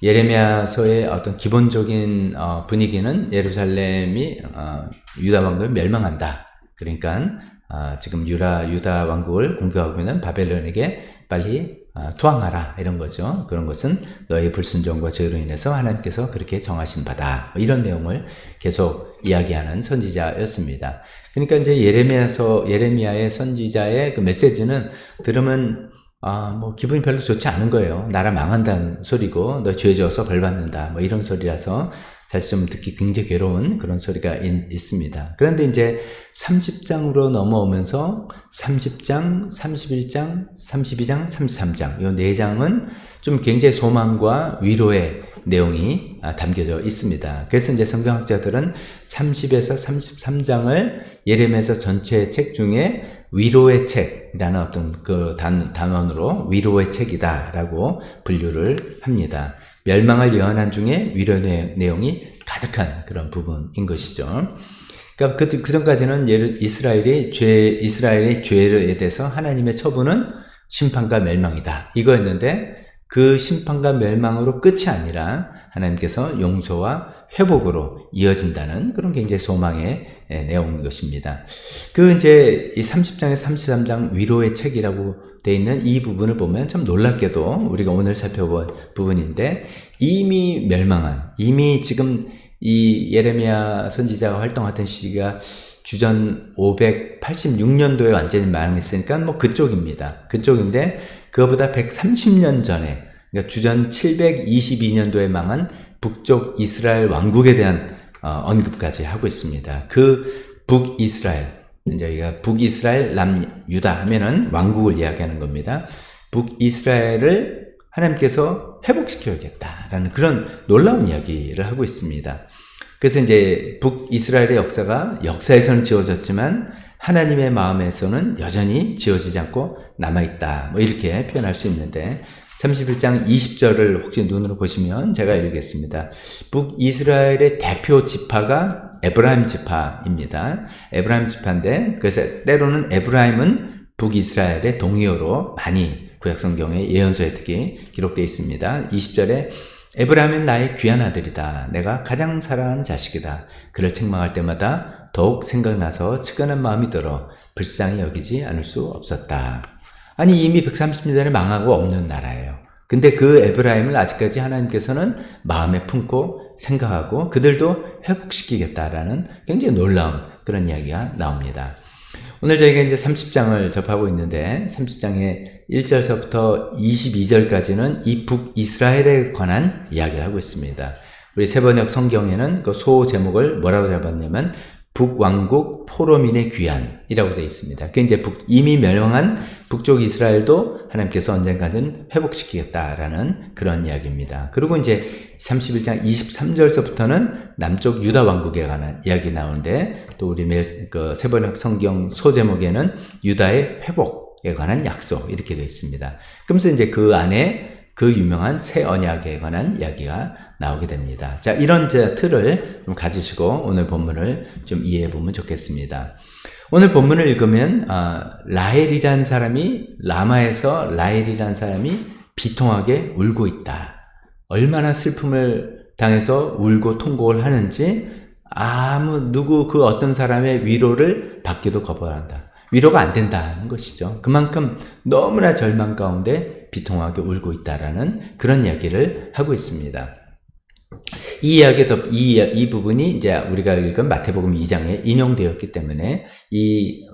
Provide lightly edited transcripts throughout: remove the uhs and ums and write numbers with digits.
예레미야서의 어떤 기본적인 분위기는 예루살렘이 유다 왕국이 멸망한다. 그러니까 지금 유다 왕국을 공격하고 있는 바벨론에게 빨리 투항하라 이런 거죠. 그런 것은 너의 불순종과 죄로 인해서 하나님께서 그렇게 정하신 바다. 이런 내용을 계속 이야기하는 선지자였습니다. 그러니까 이제 예레미야의 선지자의 그 메시지는 들으면 뭐 기분이 별로 좋지 않은 거예요. 나라 망한다는 소리고 너 죄 지어서 벌 받는다 뭐 이런 소리라서 사실 좀 듣기 굉장히 괴로운 그런 소리가 있습니다. 그런데 이제 30장으로 넘어오면서 30장, 31장, 32장, 33장 이 4장은 좀 굉장히 소망과 위로의 내용이 담겨져 있습니다. 그래서 이제 성경학자들은 30에서 33장을 예레미야서 전체 책 중에 위로의 책이라는 어떤 그 단원으로 위로의 책이다라고 분류를 합니다. 멸망을 예언한 중에 위로의 내용이 가득한 그런 부분인 것이죠. 그러니까 그 전까지는 이스라엘의 죄에 대해서 하나님의 처분은 심판과 멸망이다. 이거였는데 그 심판과 멸망으로 끝이 아니라 하나님께서 용서와 회복으로 이어진다는 그런 굉장히 소망의 내용인 것입니다. 이제 이 30장에 33장 위로의 책이라고 되어 있는 이 부분을 보면 참 놀랍게도 우리가 오늘 살펴볼 부분인데 이미 지금 이 예레미야 선지자가 활동하던 시기가 주전 586년도에 완전히 망했으니까 뭐 그쪽입니다. 그쪽인데 그거보다 130년 전에 그러니까 주전 722년도에 망한 북쪽 이스라엘 왕국에 대한 언급까지 하고 있습니다. 그 북이스라엘, 저희가 북이스라엘 남유다 하면은 왕국을 이야기하는 겁니다. 북이스라엘을 하나님께서 회복시켜야겠다라는 그런 놀라운 이야기를 하고 있습니다. 그래서 이제 북이스라엘의 역사에서는 지워졌지만 하나님의 마음에서는 여전히 지워지지 않고 남아있다. 뭐 이렇게 표현할 수 있는데 31장 20절을 혹시 눈으로 보시면 제가 읽겠습니다. 북이스라엘의 대표 지파가 에브라임 지파입니다. 에브라임 지파인데 그래서 때로는 에브라임은 북이스라엘의 동의어로 많이 구약성경의 예언서에 특히 기록되어 있습니다. 20절에 에브라임은 나의 귀한 아들이다. 내가 가장 사랑하는 자식이다. 그를 책망할 때마다 더욱 생각나서 측은한 마음이 들어 불쌍히 여기지 않을 수 없었다. 아니 이미 130년 전에 망하고 없는 나라예요. 근데 그 에브라임을 아직까지 하나님께서는 마음에 품고 생각하고 그들도 회복시키겠다라는 굉장히 놀라운 그런 이야기가 나옵니다. 오늘 저희가 이제 30장을 접하고 있는데 30장의 1절서부터 22절까지는 이 북이스라엘에 관한 이야기를 하고 있습니다. 우리 세번역 성경에는 그 소 제목을 뭐라고 잡았냐면 북왕국 포로민의 귀환이라고 되어 있습니다. 그게 이제 이미 멸망한 북쪽 이스라엘도 하나님께서 언젠가는 회복시키겠다라는 그런 이야기입니다. 그리고 이제 31장 23절서부터는 남쪽 유다 왕국에 관한 이야기 나오는데 또 우리 세번역 성경 소제목에는 유다의 회복에 관한 약속 이렇게 되어 있습니다. 그러면서 이제 그 안에 그 유명한 새 언약에 관한 이야기가 나오게 됩니다. 자, 이런 틀을 좀 가지시고 오늘 본문을 좀 이해해 보면 좋겠습니다. 오늘 본문을 읽으면 라헬이라는 사람이 라마에서 라헬이라는 사람이 비통하게 울고 있다. 얼마나 슬픔을 당해서 울고 통곡을 하는지 그 어떤 사람의 위로를 받기도 거부한다. 위로가 안 된다는 것이죠. 그만큼 너무나 절망 가운데 비통하게 울고 있다라는 그런 이야기를 하고 있습니다. 이 부분이 이제 우리가 읽은 마태복음 2장에 인용되었기 때문에 이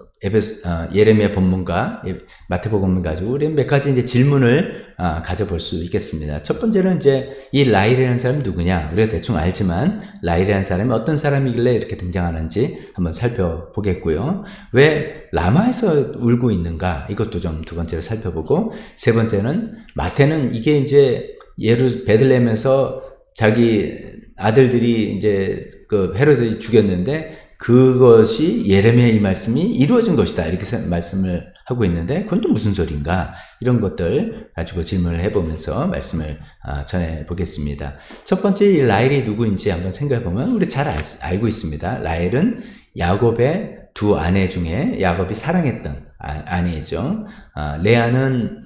예레미야 본문과 마태복음을 가지고 우리 몇 가지 이제 질문을 가져볼 수 있겠습니다. 첫 번째는 이제 이 라헬이라는 사람이 누구냐? 우리가 대충 알지만 라헬이라는 사람이 어떤 사람이길래 이렇게 등장하는지 한번 살펴보겠고요. 왜 라마에서 울고 있는가? 이것도 좀 두 번째로 살펴보고 세 번째는 마태는 이게 이제 베들레헴에서 자기 아들들이 이제 그 헤로드를 죽였는데 그것이 예레미야의 이 말씀이 이루어진 것이다 이렇게 말씀을 하고 있는데 그건 또 무슨 소린가 이런 것들 가지고 질문을 해보면서 말씀을 전해 보겠습니다. 첫 번째 이 라헬이 누구인지 한번 생각해 보면 우리 잘 알고 있습니다. 라헬은 야곱의 두 아내 중에 야곱이 사랑했던 아내죠. 레아는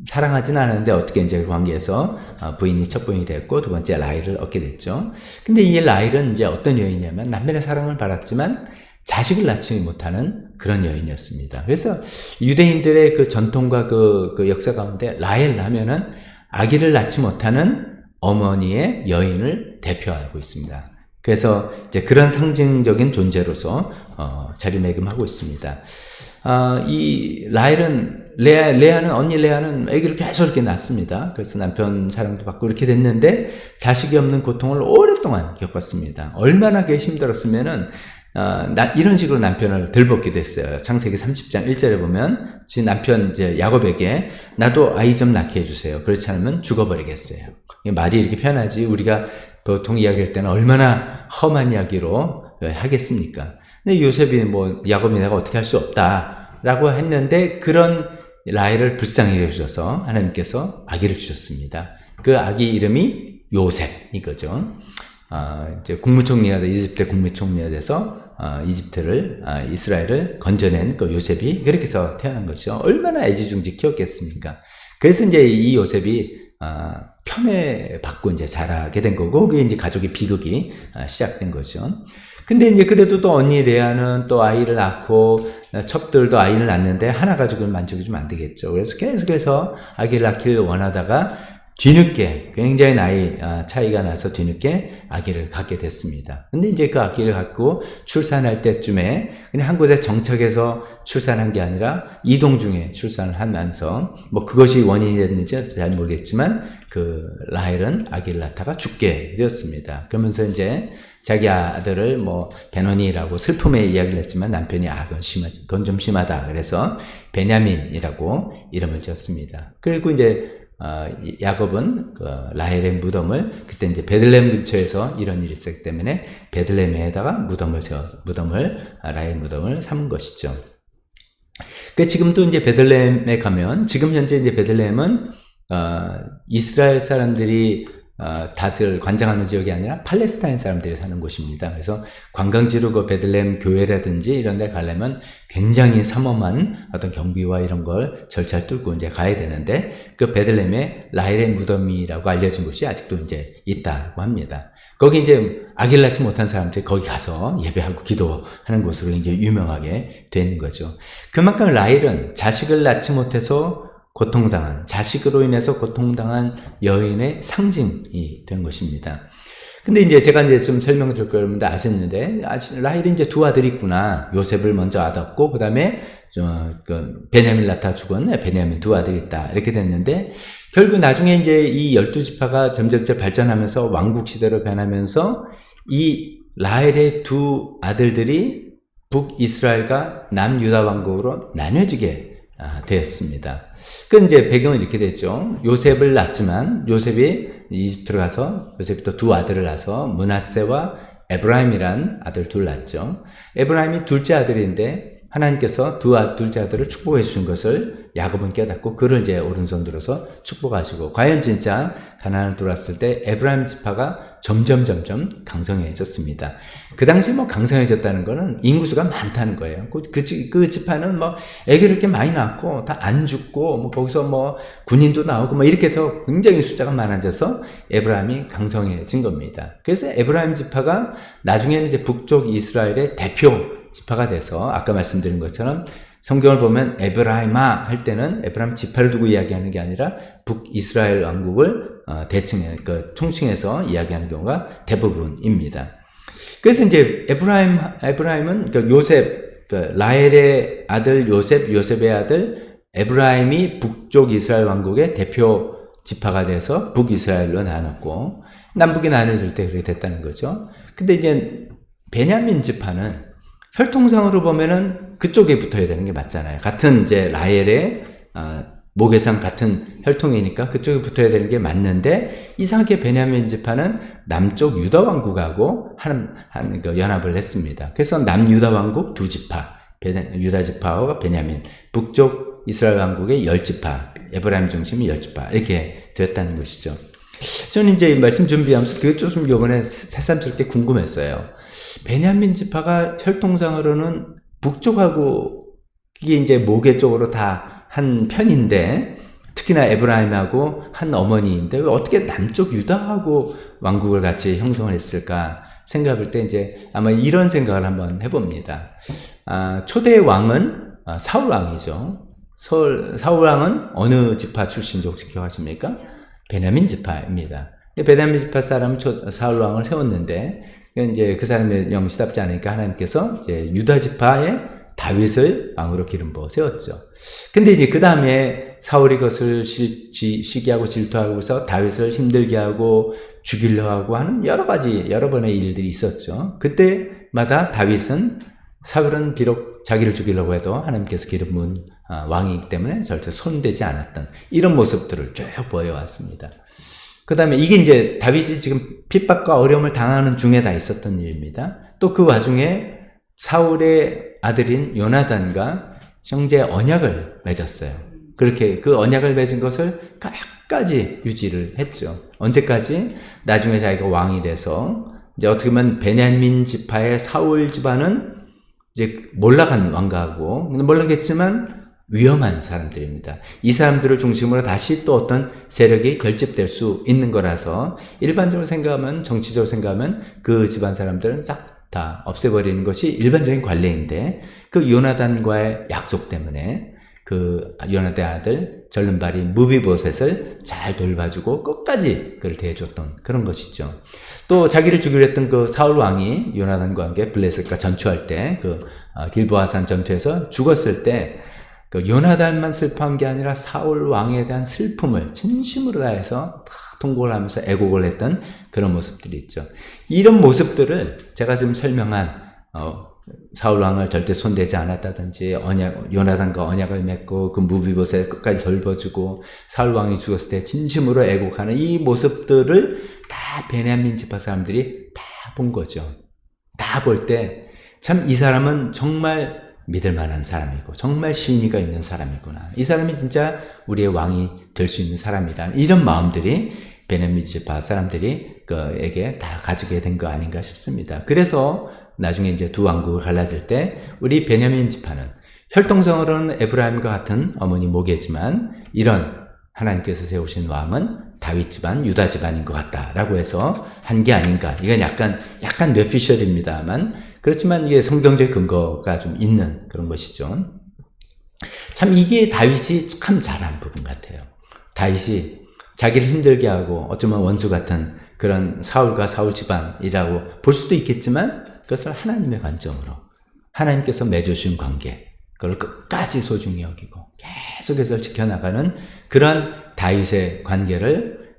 사랑하진 않았는데 어떻게 이제 그 관계에서 부인이 첫 부인이 됐고 두 번째 라헬을 얻게 됐죠. 근데 이 라헬은 이제 어떤 여인이냐면 남편의 사랑을 받았지만 자식을 낳지 못하는 그런 여인이었습니다. 그래서 유대인들의 그 전통과 그 역사 가운데 라헬 하면은 아기를 낳지 못하는 어머니의 여인을 대표하고 있습니다. 그래서 이제 그런 상징적인 존재로서 자리매김하고 있습니다. 이 라헬은 레아는 언니 레아는 아기를 계속 이렇게 낳습니다. 그래서 남편 사랑도 받고 이렇게 됐는데 자식이 없는 고통을 오랫동안 겪었습니다. 얼마나 그게 힘들었으면은 이런 식으로 남편을 들볶게 됐어요. 창세기 30장 1절에 보면 지 남편 이제 야곱에게 나도 아이 좀 낳게 해주세요. 그렇지 않으면 죽어버리겠어요. 말이 이렇게 편하지 우리가 보통 이야기할 때는 얼마나 험한 이야기로 하겠습니까? 근데 요셉이 뭐 야곱이 내가 어떻게 할 수 없다라고 했는데 그런 라헬을 불쌍히 여기셔서 하나님께서 아기를 주셨습니다. 그 아기 이름이 요셉 이거죠. 이제 국무총리가 이집트 국무총리가 돼서 이스라엘을 건져낸 그 요셉이 그렇게 해서 태어난 것이죠. 얼마나 애지중지 키웠겠습니까? 그래서 이제 이 요셉이 편애받고 이제 자라게 된 거고, 그게 이제 가족의 비극이 시작된 거죠. 근데 이제 그래도 또 언니 레아는 또 아이를 낳고, 첩들도 아이를 낳는데 하나 가지고는 만족이 좀 안 되겠죠. 그래서 계속해서 아기를 낳기를 원하다가 뒤늦게, 굉장히 나이 차이가 나서 뒤늦게 아기를 갖게 됐습니다. 근데 이제 그 아기를 갖고 출산할 때쯤에 그냥 한 곳에 정착해서 출산한 게 아니라 이동 중에 출산을 하면서 뭐 그것이 원인이 됐는지 잘 모르겠지만 그 라헬은 아기를 낳다가 죽게 되었습니다. 그러면서 이제 자기 아들을 뭐 베노니라고 슬픔의 이야기를 했지만 남편이 그건 좀 심하다. 그래서 베냐민이라고 이름을 지었습니다. 그리고 이제 야곱은 그 라헬의 무덤을 그때 이제 베들레헴 근처에서 이런 일이 있었기 때문에 베들레헴에다가 라헬 무덤을 삼은 것이죠. 그 지금도 이제 베들레헴에 가면 지금 현재 이제 베들레헴은 이스라엘 사람들이 관장하는 지역이 아니라 팔레스타인 사람들이 사는 곳입니다. 그래서 관광지로 그 베들레헴 교회라든지 이런 데 가려면 굉장히 삼엄한 어떤 경비와 이런 걸 절차를 뚫고 이제 가야 되는데 그 베들레헴에 라헬의 무덤이라고 알려진 곳이 아직도 이제 있다고 합니다. 거기 이제 아기를 낳지 못한 사람들이 거기 가서 예배하고 기도하는 곳으로 이제 유명하게 되는 거죠. 그만큼 라헬은 자식을 낳지 못해서 자식으로 인해서 고통당한 여인의 상징이 된 것입니다. 근데 이제 제가 이제 좀 설명을 줄 거를 여러분들 아셨는데, 라헬이 이제 두 아들이 있구나. 요셉을 먼저 얻었고, 그 다음에, 베냐민 낳다 죽은 베냐민 두 아들이 있다. 이렇게 됐는데, 결국 나중에 이제 이 12지파가 점점점 발전하면서 왕국 시대로 변하면서 이 라헬의 두 아들들이 북이스라엘과 남유다 왕국으로 나뉘어지게 되었습니다. 그 이제 배경은 이렇게 됐죠. 요셉을 낳지만 요셉이 이집트로 가서 요셉이 또 두 아들을 낳아서 므낫세와 에브라임이란 아들 둘 낳았죠. 에브라임이 둘째 아들인데 하나님께서 둘째 아들을 축복해 주신 것을 야곱은 깨닫고 그를 이제 오른손 들어서 축복하시고 과연 진짜 가나안을 들어왔을 때 에브라임 지파가 점점 강성해졌습니다. 그 당시 뭐 강성해졌다는 거는 인구수가 많다는 거예요. 그 지파는 뭐 애기를 이렇게 많이 낳고 다 안 죽고 뭐 거기서 뭐 군인도 나오고 뭐 이렇게 해서 굉장히 숫자가 많아져서 에브라임이 강성해진 겁니다. 그래서 에브라임 지파가 나중에는 이제 북쪽 이스라엘의 대표 지파가 돼서 아까 말씀드린 것처럼 성경을 보면 에브라임아 할 때는 에브라임 지파를 두고 이야기하는 게 아니라 북이스라엘 왕국을 총칭해서 이야기하는 경우가 대부분입니다. 그래서 이제 에브라임은 라헬의 아들 요셉의 아들 에브라임이 북쪽 이스라엘 왕국의 대표 지파가 돼서 북이스라엘로 나눴고 남북이 나눠질 때 그렇게 됐다는 거죠. 근데 이제 베냐민 지파는 혈통상으로 보면은 그쪽에 붙어야 되는 게 맞잖아요. 같은 이제 라헬의 모계상 같은 혈통이니까 그쪽에 붙어야 되는 게 맞는데 이상하게 베냐민 지파는 남쪽 유다 왕국하고 연합을 했습니다. 그래서 남유다 왕국 두 지파, 유다 지파와 베냐민, 북쪽 이스라엘 왕국의 10지파, 에브라임 중심이 10지파 이렇게 되었다는 것이죠. 저는 이제 말씀 준비하면서 그게 좀 이번에 새삼스럽게 궁금했어요. 베냐민 지파가 혈통상으로는 북쪽하고 이게 이제 모계 쪽으로 다 한 편인데 특히나 에브라임하고 한 어머니인데 왜 어떻게 남쪽 유다하고 왕국을 같이 형성을 했을까 생각할 때 이제 아마 이런 생각을 한번 해봅니다. 초대 왕은 사울 왕이죠. 사울 왕은 어느 지파 출신인지 혹시 기억하십니까? 베냐민 지파입니다. 베냐민 지파 사람은 사울 왕을 세웠는데 이제 그 사람의 영시답지 않으니까 하나님께서 이제 유다 지파의 다윗을 왕으로 기름 부어 세웠죠. 근데 이제 그 다음에 사울이 그것을 시기하고 질투하고서 다윗을 힘들게 하고 죽이려 하고 하는 여러 번의 일들이 있었죠. 그때마다 사울은 비록 자기를 죽이려고 해도 하나님께서 기름 부은 왕이기 때문에 절대 손대지 않았던 이런 모습들을 쭉 보여왔습니다. 그 다음에 이게 이제 다윗이 지금 핍박과 어려움을 당하는 중에 다 있었던 일입니다. 또 그 와중에 사울의 아들인 요나단과 형제 언약을 맺었어요. 그렇게 그 언약을 맺은 것을 끝까지 유지를 했죠. 언제까지? 나중에 자기가 왕이 돼서 이제 어떻게 보면 베냐민 지파의 사울 집안은 이제 몰락한 왕가고 몰락했지만 위험한 사람들입니다. 이 사람들을 중심으로 다시 또 어떤 세력이 결집될 수 있는 거라서 일반적으로 생각하면 정치적으로 생각하면 그 집안 사람들은 싹 다 없애버리는 것이 일반적인 관례인데 그 요나단과의 약속 때문에 그 요나단의 아들 절름발이 무비보셋을 잘 돌봐주고 끝까지 그를 대해줬던 그런 것이죠. 또 자기를 죽이려 했던 그 사울 왕이 요나단과 함께 블레셋과 전투할 때 그 길보아산 전투에서 죽었을 때 그 요나단만 슬퍼한 게 아니라 사울 왕에 대한 슬픔을 진심으로 다해서 통곡을 하면서 애곡을 했던 그런 모습들이 있죠. 이런 모습들을 제가 지금 설명한 사울 왕을 절대 손대지 않았다든지 요나단과 언약을 맺고 그 무비보셋 끝까지 돌봐주고 사울 왕이 죽었을 때 진심으로 애곡하는 이 모습들을 다 베냐민 지파 사람들이 다 본 거죠. 다 볼 때 참 이 사람은 정말 믿을 만한 사람이고 정말 신의가 있는 사람이구나. 이 사람이 진짜 우리의 왕이 될 수 있는 사람이다. 이런 마음들이 베냐민 지파 사람들이 에게 다 가지게 된 거 아닌가 싶습니다. 그래서 나중에 이제 두 왕국을 갈라질 때 우리 베냐민 지파는 혈통상으로는 에브라임과 같은 어머니 모계지만 이런 하나님께서 세우신 왕은 다윗 집안, 유다 집안인 것 같다라고 해서 한 게 아닌가. 이건 약간 뇌피셜입니다만 그렇지만 이게 성경적 근거가 좀 있는 그런 것이죠. 참 이게 다윗이 참 잘한 부분 같아요. 다윗이 자기를 힘들게 하고 어쩌면 원수 같은 그런 사울과 사울 집안이라고 볼 수도 있겠지만 그것을 하나님의 관점으로 하나님께서 맺어주신 관계 그걸 끝까지 소중히 여기고 계속해서 지켜나가는 그런 다윗의 관계를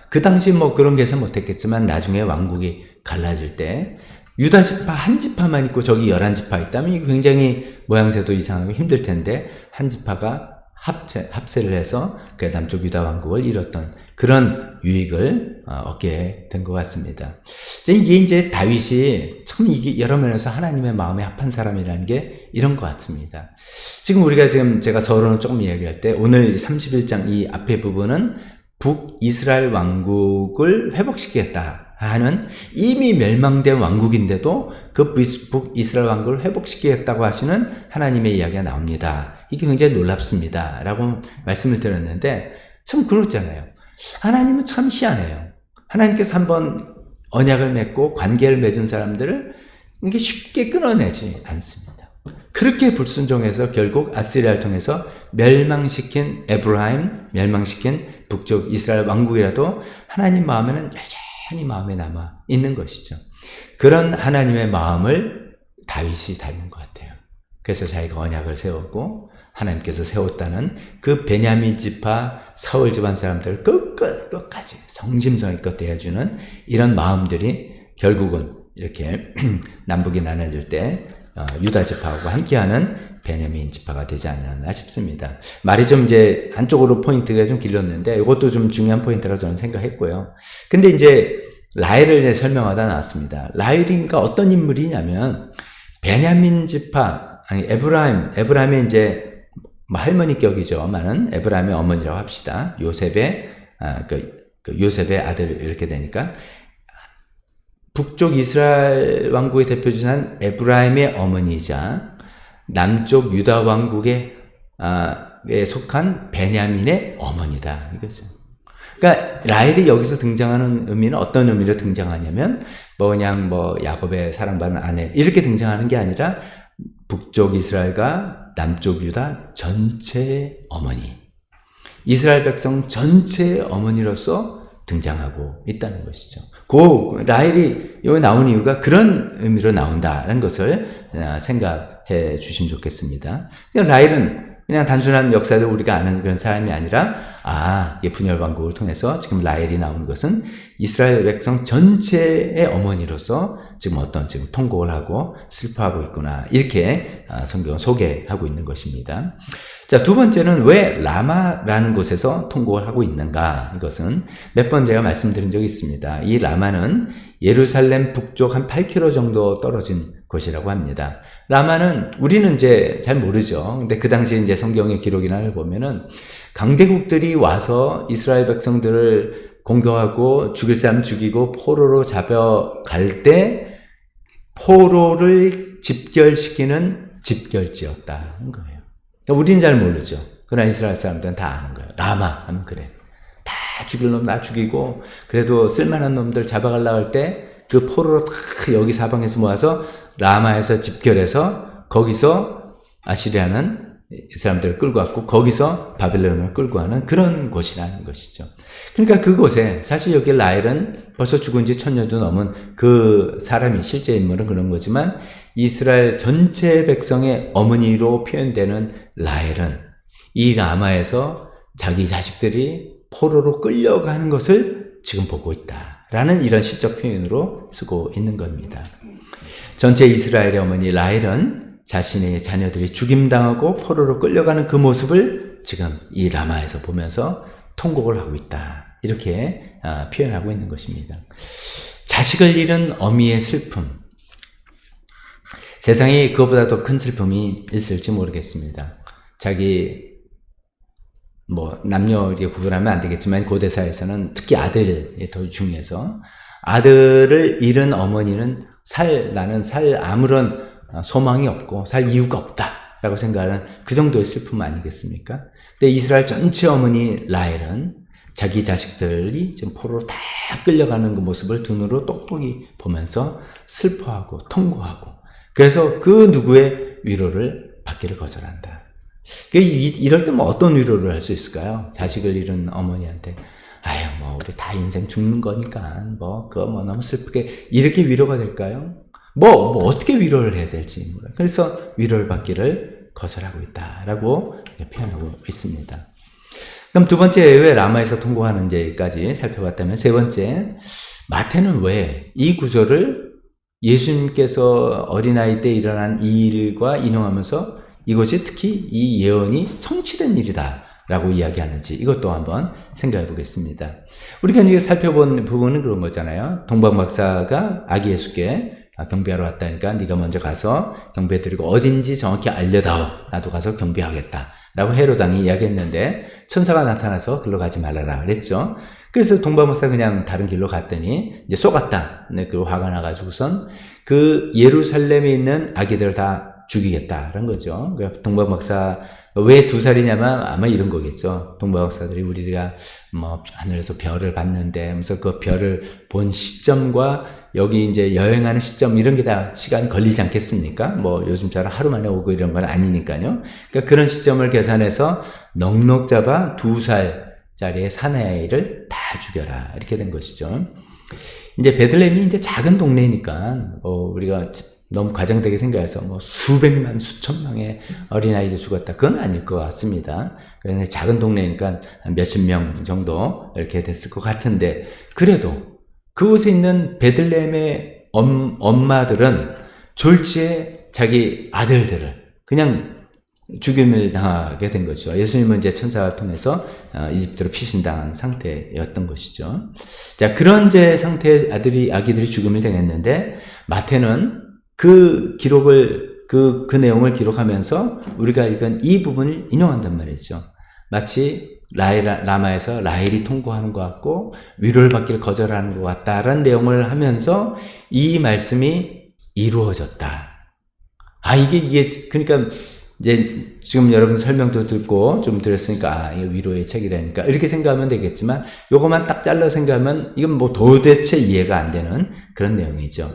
그 당시 뭐 그런 게 해서 못했겠지만 나중에 왕국이 갈라질 때 유다 지파 한 지파만 있고 저기 11지파 있다면 이게 굉장히 모양새도 이상하고 힘들 텐데 한 지파가 합세를 해서 그 남쪽 유다 왕국을 이뤘던 그런 유익을 얻게 된 것 같습니다. 이게 이제 다윗이 참 이게 여러 면에서 하나님의 마음에 합한 사람이라는 게 이런 것 같습니다. 지금 제가 서론을 조금 이야기할 때 오늘 31장 이 앞에 부분은 북이스라엘 왕국을 회복시키겠다 하는 이미 멸망된 왕국인데도 그 북이스라엘 왕국을 회복시키겠다고 하시는 하나님의 이야기가 나옵니다. 이게 굉장히 놀랍습니다. 라고 말씀을 드렸는데 참 그렇잖아요. 하나님은 참 희한해요. 하나님께서 한번 언약을 맺고 관계를 맺은 사람들을 이게 쉽게 끊어내지 않습니다. 그렇게 불순종해서 결국 아스리아를 통해서 멸망시킨 멸망시킨 북쪽 이스라엘 왕국이라도 하나님 마음에는 여전히 마음에 남아 있는 것이죠. 그런 하나님의 마음을 다윗이 닮은 것 같아요. 그래서 자기가 언약을 세웠고 하나님께서 세웠다는 그 베냐민 지파 사울 집안 사람들을 끝까지 성심성의껏 대해주는 이런 마음들이 결국은 이렇게 남북이 나눠질 때 유다 지파하고 함께하는 베냐민 지파가 되지 않았나 싶습니다. 말이 좀 이제 한쪽으로 포인트가 좀 길렀는데 이것도 좀 중요한 포인트라고 저는 생각했고요. 근데 이제 라헬을 이제 설명하다 나왔습니다. 라헬이니까 어떤 인물이냐면 베냐민 지파 에브라임의 이제 할머니 격이죠만은 에브라임의 어머니라고 합시다. 요셉의 요셉의 아들 이렇게 되니까 북쪽 이스라엘 왕국의 대표주자는 에브라임의 어머니이자 남쪽 유다 왕국의 유다에 속한 베냐민의 어머니다 이거죠. 그러니까 라헬이 여기서 등장하는 의미는 어떤 의미로 등장하냐면 그냥 야곱의 사랑받는 아내 이렇게 등장하는 게 아니라 북쪽 이스라엘과 남쪽 유다 전체의 어머니, 이스라엘 백성 전체의 어머니로서 등장하고 있다는 것이죠. 그 라헬이 여기 나온 이유가 그런 의미로 나온다는 것을 생각해 주시면 좋겠습니다. 라헬은 그냥 단순한 역사를 우리가 아는 그런 사람이 아니라 이 분열왕국을 통해서 지금 라헬이 나오는 것은 이스라엘 백성 전체의 어머니로서 지금 통곡을 하고 슬퍼하고 있구나 이렇게 성경은 소개하고 있는 것입니다. 자, 두 번째는 왜 라마라는 곳에서 통곡을 하고 있는가? 이것은 몇 번 제가 말씀드린 적이 있습니다. 이 라마는 예루살렘 북쪽 한 8km 정도 떨어진 곳이라고 합니다. 라마는 우리는 이제 잘 모르죠. 근데 그 당시에 이제 성경의 기록이나 보면은 강대국들이 와서 이스라엘 백성들을 공격하고 죽일 사람 죽이고 포로로 잡아갈 때 포로를 집결시키는 집결지였다는 거예요. 그러니까 우리는 잘 모르죠. 그러나 이스라엘 사람들은 다 아는 거예요. 라마 하면 그래. 다 죽일 놈 다 죽이고 그래도 쓸만한 놈들 잡아가려고 할 때 그 포로로 다 여기 사방에서 모아서 라마에서 집결해서 거기서 아시리아는 이 사람들을 끌고 왔고 거기서 바벨론을 끌고 가는 그런 곳이라는 것이죠. 그러니까 그곳에 사실 여기 라헬은 벌써 죽은 지 1000년도 넘은 그 사람이 실제 인물은 그런 거지만 이스라엘 전체 백성의 어머니로 표현되는 라헬은 이 라마에서 자기 자식들이 포로로 끌려가는 것을 지금 보고 있다라는 이런 시적 표현으로 쓰고 있는 겁니다. 전체 이스라엘의 어머니 라헬은 자신의 자녀들이 죽임당하고 포로로 끌려가는 그 모습을 지금 이 라마에서 보면서 통곡을 하고 있다. 이렇게 표현하고 있는 것입니다. 자식을 잃은 어미의 슬픔. 세상에 그것보다 더 큰 슬픔이 있을지 모르겠습니다. 자기 남녀 이렇게 구분하면 안 되겠지만 고대사에서는 특히 아들이 더 중요해서 아들을 잃은 어머니는 나는 살 아무런 소망이 없고 살 이유가 없다라고 생각하는 그 정도의 슬픔 아니겠습니까? 근데 이스라엘 전체 어머니 라헬은 자기 자식들이 지금 포로로 다 끌려가는 그 모습을 두 눈으로 똑똑히 보면서 슬퍼하고 통고하고 그래서 그 누구의 위로를 받기를 거절한다. 이럴 때 어떤 위로를 할 수 있을까요? 자식을 잃은 어머니한테 우리 다 인생 죽는 거니까 그거 너무 슬프게 이렇게 위로가 될까요? 어떻게 위로를 해야 될지 몰라요. 그래서 위로를 받기를 거절하고 있다라고 표현하고 있습니다. 그럼 두 번째 왜 라마에서 통곡하는지까지 살펴봤다면 세 번째 마태는 왜 이 구절을 예수님께서 어린아이 때 일어난 이 일과 인용하면서 이것이 특히 이 예언이 성취된 일이다 라고 이야기하는지 이것도 한번 생각해 보겠습니다. 우리가 이제 살펴본 부분은 그런 거잖아요. 동방박사가 아기 예수께 경배하러 왔다니까 네가 먼저 가서 경배 드리고 어딘지 정확히 알려다오. 나도 가서 경배하겠다 라고 헤롯 왕이 이야기했는데 천사가 나타나서 글로 가지 말아라 그랬죠. 그래서 동방박사 그냥 다른 길로 갔더니 이제 쏘갔다. 그 화가 나가지고선 그 예루살렘에 있는 아기들을 다 죽이겠다라는 거죠. 동방박사 왜 2살이냐면 아마 이런 거겠죠. 동방박사들이 우리가 하늘에서 별을 봤는데 하면서 그 별을 본 시점과 여기 이제 여행하는 시점 이런 게 다 시간이 걸리지 않겠습니까? 요즘처럼 하루 만에 오고 이런 건 아니니까요. 그러니까 그런 시점을 계산해서 넉넉 잡아 2살짜리의 사내아이를 다 죽여라 이렇게 된 것이죠. 이제 베들레헴이 이제 작은 동네니까 우리가 너무 과장되게 생각해서 수백만 수천명의 어린아이들 죽었다 그건 아닐 것 같습니다. 그냥 작은 동네니까 몇십 명 정도 이렇게 됐을 것 같은데 그래도 그곳에 있는 베들레헴의 엄마들은 졸지에 자기 아들들을 그냥 죽임을 당하게 된 것이죠. 예수님은 이제 천사를 통해서 이집트로 피신당한 상태였던 것이죠. 자, 그런 이제 상태의 아기들이 죽임을 당했는데 마태는 그 기록을 그 내용을 기록하면서 우리가 읽은 이 부분을 인용한단 말이죠. 마치 라마에서 라헬이 통곡하는 것 같고 위로를 받기를 거절하는 것 같다라는 내용을 하면서 이 말씀이 이루어졌다. 이게 그러니까 이제 지금 여러분 설명도 듣고 좀 들었으니까 아, 이게 위로의 책이라니까 이렇게 생각하면 되겠지만 요것만 딱 잘라 생각하면 이건 뭐 도대체 이해가 안 되는 그런 내용이죠.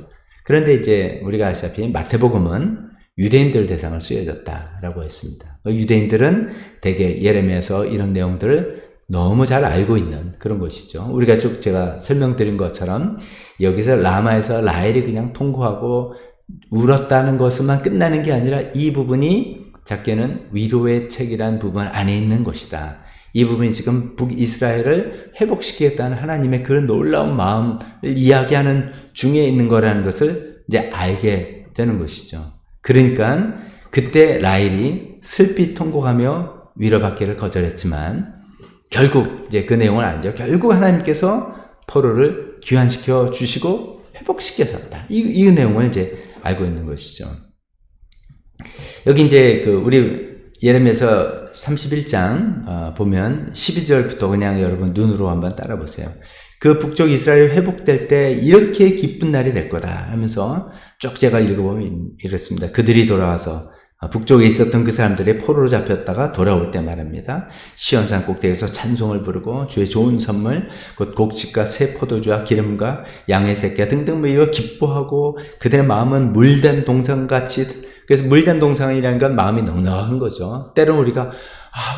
그런데 이제 우리가 아시다시피 마태복음은 유대인들 대상을 쓰여졌다라고 했습니다. 유대인들은 대개 예레미야에서 이런 내용들을 너무 잘 알고 있는 그런 것이죠. 우리가 쭉 제가 설명드린 것처럼 여기서 라마에서 라헬이 그냥 통곡하고 울었다는 것만 끝나는 게 아니라 이 부분이 작게는 위로의 책이란 부분 안에 있는 것이다. 이 부분이 지금 북이스라엘을 회복시키겠다는 하나님의 그런 놀라운 마음을 이야기하는 중에 있는 거라는 것을 이제 알게 되는 것이죠. 그러니까 그때 라헬이 슬피 통곡하며 위로받기를 거절했지만 결국 이제 그 내용을 알죠. 결국 하나님께서 포로를 귀환시켜 주시고 회복시켜줬다. 이 내용을 이제 알고 있는 것이죠. 여기 이제 우리 예레미야서 31장 보면 12절부터 그냥 여러분 눈으로 한번 따라 보세요. 그 북쪽 이스라엘이 회복될 때 이렇게 기쁜 날이 될 거다 하면서 쭉 제가 읽어보면 이렇습니다. 그들이 돌아와서 북쪽에 있었던 그 사람들이 포로로 잡혔다가 돌아올 때 말합니다. 시온산 꼭대기에서 찬송을 부르고 주의 좋은 선물 곧 곡식과 새 포도주와 기름과 양의 새끼 등등 모이어 기뻐하고 그들의 마음은 물된 동상같이. 그래서 물된 동상이라는 건 마음이 넉넉한 거죠. 때로는 우리가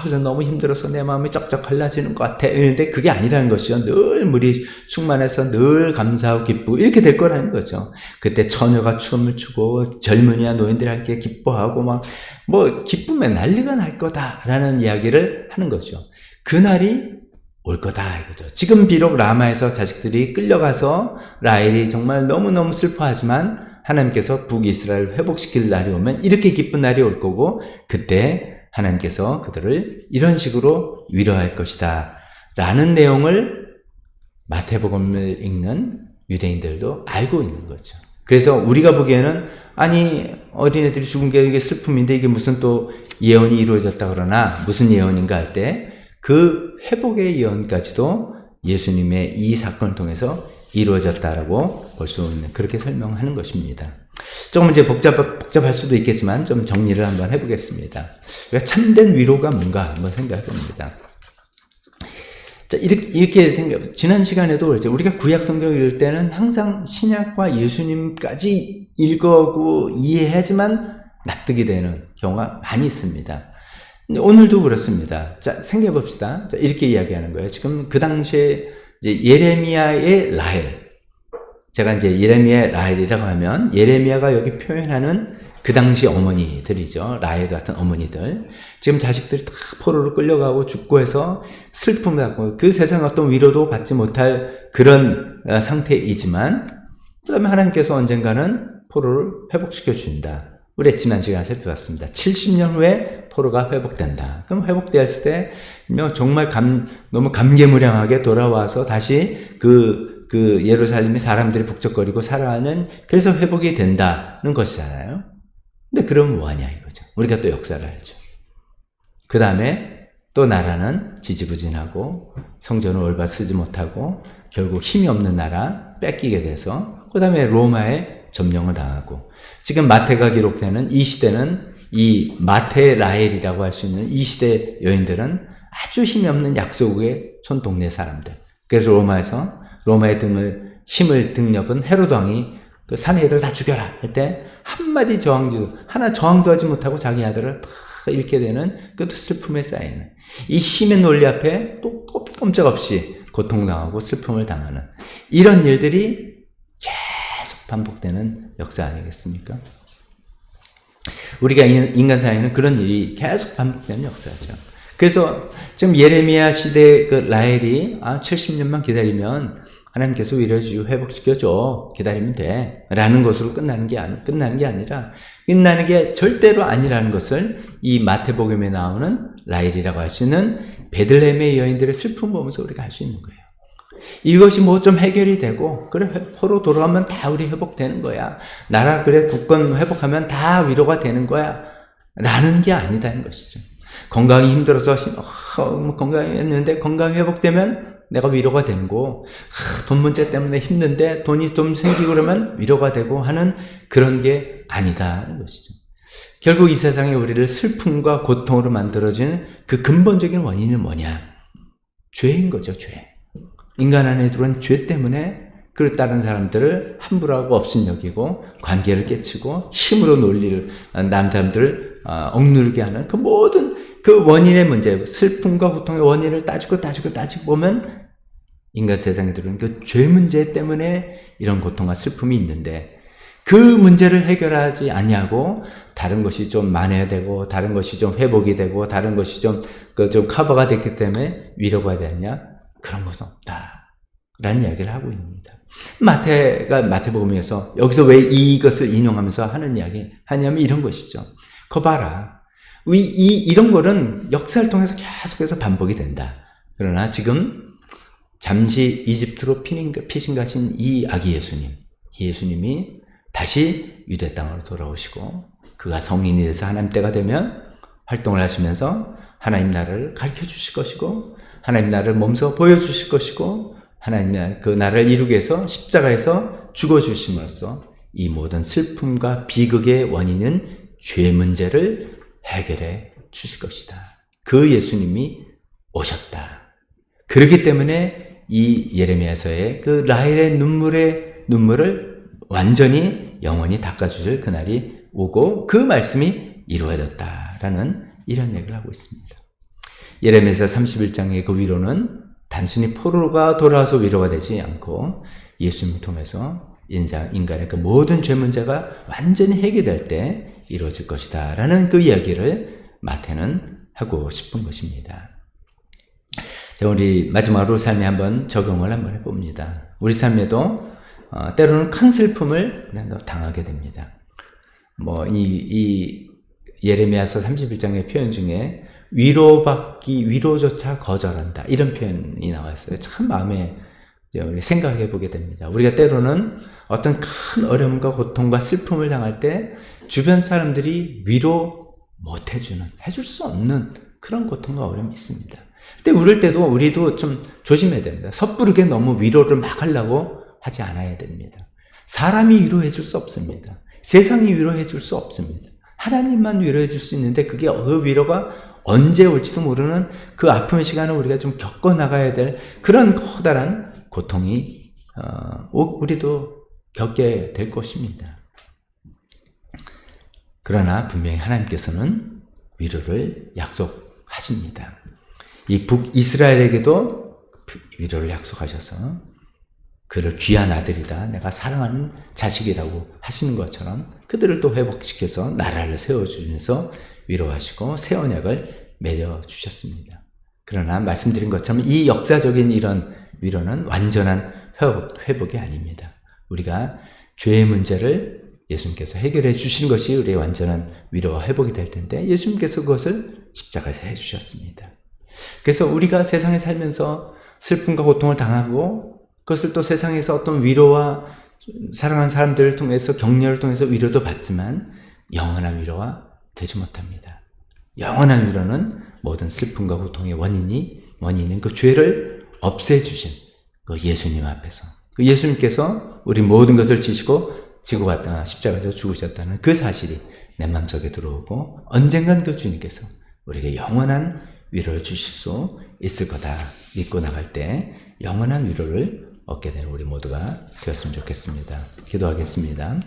그래서 너무 힘들어서 내 마음이 쩍쩍 갈라지는 것 같아. 이런데 그게 아니라는 것이죠. 늘 물이 충만해서 늘 감사하고 기쁘고 이렇게 될 거라는 거죠. 그때 처녀가 춤을 추고 젊은이와 노인들이 함께 기뻐하고 뭐 기쁨에 난리가 날 거다라는 이야기를 하는 거죠. 그날이 올 거다 이거죠. 지금 비록 라마에서 자식들이 끌려가서 라헬이 정말 너무너무 슬퍼하지만 하나님께서 북이스라엘을 회복시킬 날이 오면 이렇게 기쁜 날이 올 거고 그때 하나님께서 그들을 이런 식으로 위로할 것이다 라는 내용을 마태복음을 읽는 유대인들도 알고 있는 거죠. 그래서 우리가 보기에는 아니 어린애들이 죽은 게 이게 슬픔인데 이게 무슨 또 예언이 이루어졌다 그러나 무슨 예언인가 할 때 그 회복의 예언까지도 예수님의 이 사건을 통해서 이루어졌다라고 볼 수 있는 그렇게 설명하는 것입니다. 조금 이제 복잡할 수도 있겠지만 좀 정리를 한번 해보겠습니다. 그러니까 참된 위로가 뭔가 한번 생각해 봅니다. 자, 이렇게 지난 시간에도 그랬죠. 우리가 구약 성경을 읽을 때는 항상 신약과 예수님까지 읽어오고 이해하지만 납득이 되는 경우가 많이 있습니다. 오늘도 그렇습니다. 자, 생각해 봅시다. 자, 이렇게 이야기하는 거예요. 지금 그 당시에 이제 예레미야의 라헬. 제가 이제 예레미야의 라헬이라고 하면 예레미야가 여기 표현하는 그 당시 어머니들이죠. 라헬 같은 어머니들. 지금 자식들이 다 포로로 끌려가고 죽고 해서 슬픔을 갖고 그 세상 어떤 위로도 받지 못할 그런 상태이지만 그 다음에 하나님께서 언젠가는 포로를 회복시켜 준다. 우리 지난 시간에 살펴봤습니다. 70년 후에 포로가 회복된다. 그럼 회복되었을 때 정말 너무 감개무량하게 돌아와서 다시 그 예루살렘이 사람들이 북적거리고 살아가는 그래서 회복이 된다는 것이잖아요. 근데 그럼 뭐하냐 이거죠. 우리가 또 역사를 알죠. 그 다음에 또 나라는 지지부진하고 성전을 올바 쓰지 못하고 결국 힘이 없는 나라 뺏기게 돼서 그 다음에 로마에 점령을 당하고 지금 마태가 기록되는 이 시대는 이 마태 라헬이라고 할 수 있는 이 시대 여인들은 아주 힘이 없는 약소국의 촌동네 사람들. 그래서 로마의 힘을 등려본 헤로드 왕이 그 사내 애들 다 죽여라 할 때 한마디 하나 저항도 하지 못하고 자기 아들을 다 잃게 되는 그것도 슬픔에 쌓이는 이 힘의 논리 앞에 또 꼼짝없이 고통당하고 슬픔을 당하는 이런 일들이 계속 반복되는 역사 아니겠습니까? 우리가 인간 사회는 그런 일이 계속 반복되는 역사죠. 그래서 지금 예레미야 시대 그 라헬이 70년만 기다리면 하나님께서 위로해주고 회복시켜줘. 기다리면 돼. 라는 것으로 끝나는 게 아니라 끝나는 게 절대로 아니라는 것을 이 마태복음에 나오는 라헬이라고 할 수 있는 베들레헴의 여인들의 슬픔 보면서 우리가 알 수 있는 거예요. 이것이 뭐 좀 해결이 되고 그래 포로 돌아가면 다 우리 회복되는 거야. 나라 그래 국권 회복하면 다 위로가 되는 거야. 라는 게 아니다는 것이죠. 건강이 힘들어서 건강했는데 건강이 회복되면 내가 위로가 되는 거고 돈 문제 때문에 힘든데 돈이 좀 생기고 그러면 위로가 되고 하는 그런 게 아니다는 것이죠. 결국 이 세상에 우리를 슬픔과 고통으로 만들어진 그 근본적인 원인은 뭐냐? 죄인 거죠, 죄. 인간 안에 들어온 죄 때문에 그 다른 사람들을 함부로 하고 업신여기고 관계를 깨치고 힘으로 논리를 남 사람들을 억누르게 하는 그 모든 그 원인의 문제, 슬픔과 고통의 원인을 따지고 보면 인간 세상에 들어온 그 죄 문제 때문에 이런 고통과 슬픔이 있는데 그 문제를 해결하지 아니하고 다른 것이 좀 만회가 되고 다른 것이 좀 회복이 되고 다른 것이 좀 커버가 됐기 때문에 위로가 되느냐? 그런 것은 없다. 라는 이야기를 하고 있습니다. 마태복음에서 여기서 왜 이것을 인용하면서 하는 이야기 하냐면 이런 것이죠. 거 봐라. 이런 거는 역사를 통해서 계속해서 반복이 된다. 그러나 지금 잠시 이집트로 피신 가신 이 아기 예수님이 다시 유대 땅으로 돌아오시고 그가 성인이 돼서 하나님 때가 되면 활동을 하시면서 하나님 나라를 가르쳐 주실 것이고 하나님 나라를 몸소 보여주실 것이고 하나님 그 나라를 이루기 위해서 십자가에서 죽어주심으로써 이 모든 슬픔과 비극의 원인은 죄 문제를 해결해 주실 것이다. 그 예수님이 오셨다. 그렇기 때문에 이 예레미야서의 그 라헬의 눈물을 완전히 영원히 닦아주실 그날이 오고 그 말씀이 이루어졌다라는 이런 얘기를 하고 있습니다. 예레미야서 31장의 그 위로는 단순히 포로가 돌아와서 위로가 되지 않고 예수님을 통해서 인간의 그 모든 죄 문제가 완전히 해결될 때 이루어질 것이다 라는 그 이야기를 마태는 하고 싶은 것입니다. 자, 우리 마지막으로 삶에 한번 적용을 한번 해봅니다. 우리 삶에도 때로는 큰 슬픔을 당하게 됩니다. 이 예레미야서 31장의 표현 중에 위로조차 거절한다. 이런 표현이 나왔어요. 참 마음에 우리 생각해 보게 됩니다. 우리가 때로는 어떤 큰 어려움과 고통과 슬픔을 당할 때 주변 사람들이 위로 못 해줄 수 없는 그런 고통과 어려움이 있습니다. 근데 그럴 때도 우리도 좀 조심해야 됩니다. 섣부르게 너무 위로를 막 하려고 하지 않아야 됩니다. 사람이 위로해 줄 수 없습니다. 세상이 위로해 줄 수 없습니다. 하나님만 위로해 줄 수 있는데 그게 그 위로가 언제 올지도 모르는 그 아픔의 시간을 우리가 좀 겪어나가야 될 그런 커다란 고통이 우리도 겪게 될 것입니다. 그러나 분명히 하나님께서는 위로를 약속하십니다. 이 북이스라엘에게도 위로를 약속하셔서 그를 귀한 아들이다, 내가 사랑하는 자식이라고 하시는 것처럼 그들을 또 회복시켜서 나라를 세워주면서 위로하시고 새 언약을 맺어주셨습니다. 그러나 말씀드린 것처럼 이 역사적인 이런 위로는 완전한 회복이 아닙니다. 우리가 죄의 문제를 예수님께서 해결해 주신 것이 우리의 완전한 위로와 회복이 될 텐데 예수님께서 그것을 십자가에서 해주셨습니다. 그래서 우리가 세상에 살면서 슬픔과 고통을 당하고 그것을 또 세상에서 어떤 위로와 사랑하는 사람들을 통해서 격려를 통해서 위로도 받지만 영원한 위로와 되지 못합니다. 영원한 위로는 모든 슬픔과 고통의 원인인 그 죄를 없애주신 그 예수님 앞에서 그 예수님께서 우리 모든 것을 지시고 지고 갔다 십자가에서 죽으셨다는 그 사실이 내 마음속에 들어오고 언젠간 그 주님께서 우리에게 영원한 위로를 주실 수 있을 거다 믿고 나갈 때 영원한 위로를 얻게 되는 우리 모두가 되었으면 좋겠습니다. 기도하겠습니다.